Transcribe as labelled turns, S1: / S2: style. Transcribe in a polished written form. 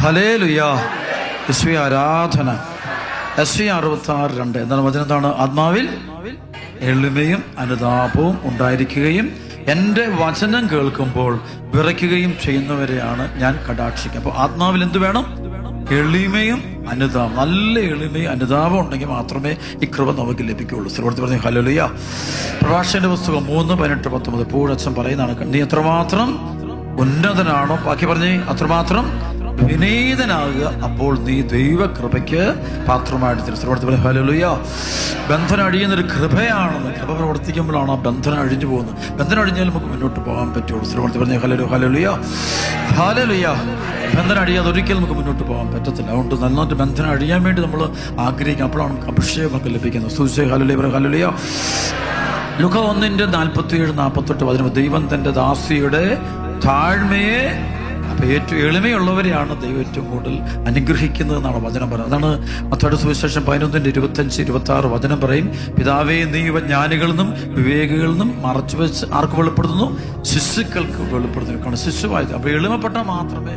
S1: Hallelujah. യേശുവേ ആരാധന. യെശയ്യാ 66:2 എന്താണ് വചനം? എന്താണ്? ആത്മാവിൽ എളിമയും അനുതാപവും ഉണ്ടായിരിക്കുകയും എൻ്റെ വചനം കേൾക്കുമ്പോൾ വിറയ്ക്കുകയും ചെയ്യുന്നവരെയാണ് ഞാൻ കടാക്ഷിക്കുക. അപ്പോൾ ആത്മാവിൽ എന്ത് വേണം? എളിമയും അനുതാപം. നല്ല എളിമയും അനുതാപം ഉണ്ടെങ്കിൽ മാത്രമേ ഈ കൃപ നമുക്ക് ലഭിക്കുകയുള്ളൂ. ശ്രീവർത്തി പറഞ്ഞു ഹല്ലേലൂയ. പ്രഭാഷകന്റെ പുസ്തകം 3:18-19 പൂഴച്ചൻ പറയുന്നതാണ്, നീ എത്രമാത്രം ഉന്നതനാണോ, ബാക്കി പറഞ്ഞേ, അത്രമാത്രം വിനീതനാകുക, അപ്പോൾ നീ ദൈവകൃപയ്ക്ക് പാത്രമായിട്ട് തീരും. ശ്രീവർത്തി പറഞ്ഞു ഹല്ലേലൂയ. ബന്ധനം അഴിയുന്നൊരു കൃപയാണെന്ന്. കൃപ പ്രവർത്തിക്കുമ്പോഴാണ് ആ ബന്ധനം അഴിഞ്ഞു പോകുന്നത്. ബന്ധനം അഴിഞ്ഞാൽ നമുക്ക് മുന്നോട്ട് പോകാൻ പറ്റുള്ളൂ. ശ്രീവർത്തി പറഞ്ഞു ഹല്ലേലൂയ ഹല്ലേലൂയ ഹല്ലേലൂയ. ബന്ധനം അഴിയാതെ ഒരിക്കലും നമുക്ക് മുന്നോട്ട് പോകാൻ പറ്റത്തില്ല. അതുകൊണ്ട് നന്നായിട്ട് ബന്ധനം അഴിയാൻ വേണ്ടി നമ്മൾ ആഗ്രഹിക്കും. അപ്പോഴാണ് നമുക്ക് അഭിഷേകമൊക്കെ ലഭിക്കുന്നത്. സുവിശേഷം ഹല്ലേലൂയ ഹല്ലേലൂയ. ലൂക്കാ 1:47-48 ദൈവം തൻ്റെ ദാസിയുടെ താഴ്മയെ, അപ്പോൾ ഏറ്റവും എളിമയുള്ളവരെയാണ് ദൈവം ഏറ്റവും കൂടുതൽ അനുഗ്രഹിക്കുന്നത് എന്നാണ് വചനം പറയുന്നത്. അതാണ് മത്തായിയുടെ സുവിശേഷം 11:25-26 വചനം പറയും, പിതാവേ നീ ഇവ ജ്ഞാനികളിൽ നിന്നും വിവേകികളിൽ നിന്നും മറച്ചു വെച്ച് ആർക്ക് വെളിപ്പെടുത്തുന്നു? ശിശുക്കൾക്ക് വെളിപ്പെടുത്തുന്നു. കാരണം ശിശുവായത്. അപ്പോൾ എളിമപ്പെട്ടാൽ മാത്രമേ